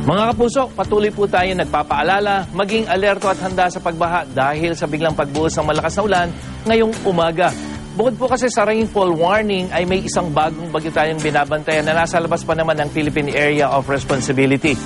Mga kapuso, patuloy po tayo nagpapaalala, maging alerto at handa sa pagbaha dahil sa biglang pagbuhos ng malakas na ulan ngayong umaga. Bukod po kasi sa rainfall warning ay may isang bagong bagyo tayong binabantayan na nasa labas pa naman ng Philippine Area of Responsibility.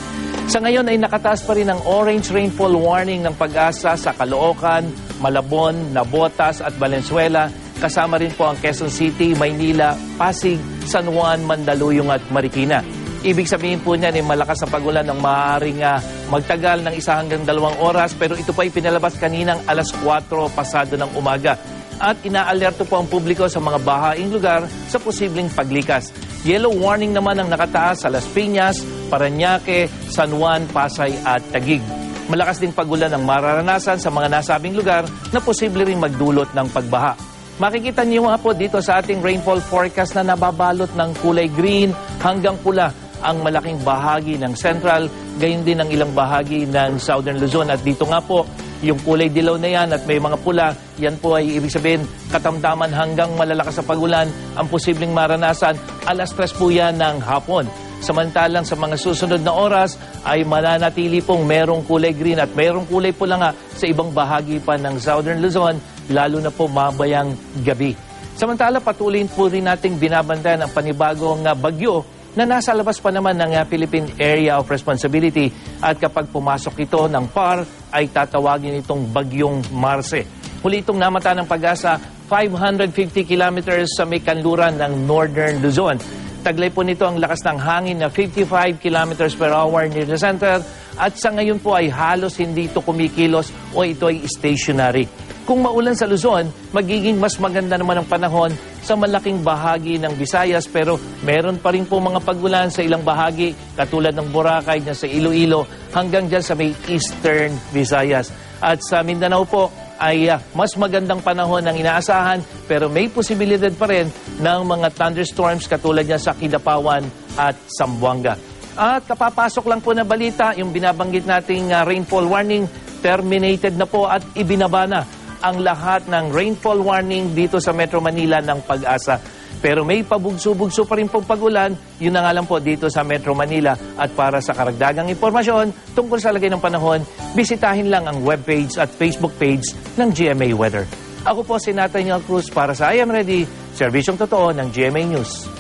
Sa ngayon ay nakataas pa rin ang orange rainfall warning ng Pag-asa sa Caloocan, Malabon, Navotas at Valenzuela. Kasama rin po ang Quezon City, Maynila, Pasig, San Juan, Mandaluyong at Marikina. Ibig sabihin po niyan ay malakas na pagulan ng maaaring magtagal ng 1 hanggang 2 oras pero ito po ay pinalabas kaninang alas 4 pasado ng umaga. At inaalerto po ang publiko sa mga bahaing lugar sa posibleng paglikas. Yellow warning naman ang nakataas sa Las Piñas, Parañaque, San Juan, Pasay at Taguig. Malakas ding pagulan ang mararanasan sa mga nasabing lugar na posible ring magdulot ng pagbaha. Makikita niyo nga po dito sa ating rainfall forecast na nababalot ng kulay green hanggang pula ang malaking bahagi ng Central, gayon din ang ilang bahagi ng Southern Luzon. At dito nga po, yung kulay dilaw na yan at may mga pula, yan po ay ibig sabihin katamtaman hanggang malalakas sa pagulan ang posibleng maranasan. Alas 3 po yan ng hapon. Samantalang sa mga susunod na oras ay mananatili pong merong kulay green at merong kulay pula nga sa ibang bahagi pa ng Southern Luzon, lalo na po mabayang gabi. Samantala patuloy po rin nating binabantayan ang panibagong bagyo na nasa labas pa naman ng Philippine Area of Responsibility at kapag pumasok ito ng PAR ay tatawagin itong Bagyong Marce. Huli itong namata ng Pag-asa 550 kilometers sa may kanluran ng Northern Luzon. Taglay po nito ang lakas ng hangin na 55 kilometers per hour near the center at sa ngayon po ay halos hindi ito kumikilos o ito ay stationary. Kung maulan sa Luzon, magiging mas maganda naman ang panahon sa malaking bahagi ng Visayas pero meron pa rin po mga pagulan sa ilang bahagi katulad ng Boracay na sa Iloilo hanggang dyan sa may Eastern Visayas. At sa Mindanao po ay mas magandang panahon ang inaasahan pero may posibilidad pa rin ng mga thunderstorms katulad niya sa Kidapawan at Zamboanga. At kapapasok lang po na balita, yung binabanggit nating rainfall warning, terminated na po at ibinaba na ang lahat ng rainfall warning dito sa Metro Manila ng Pag-asa. Pero may pabugso-bugso pa rin pong pag-ulan, yun na nga lang po dito sa Metro Manila. At para sa karagdagang impormasyon tungkol sa lagay ng panahon, bisitahin lang ang webpage at Facebook page ng GMA Weather. Ako po si Nathaniel Cruz para sa I Am Ready, serbisyong totoo ng GMA News.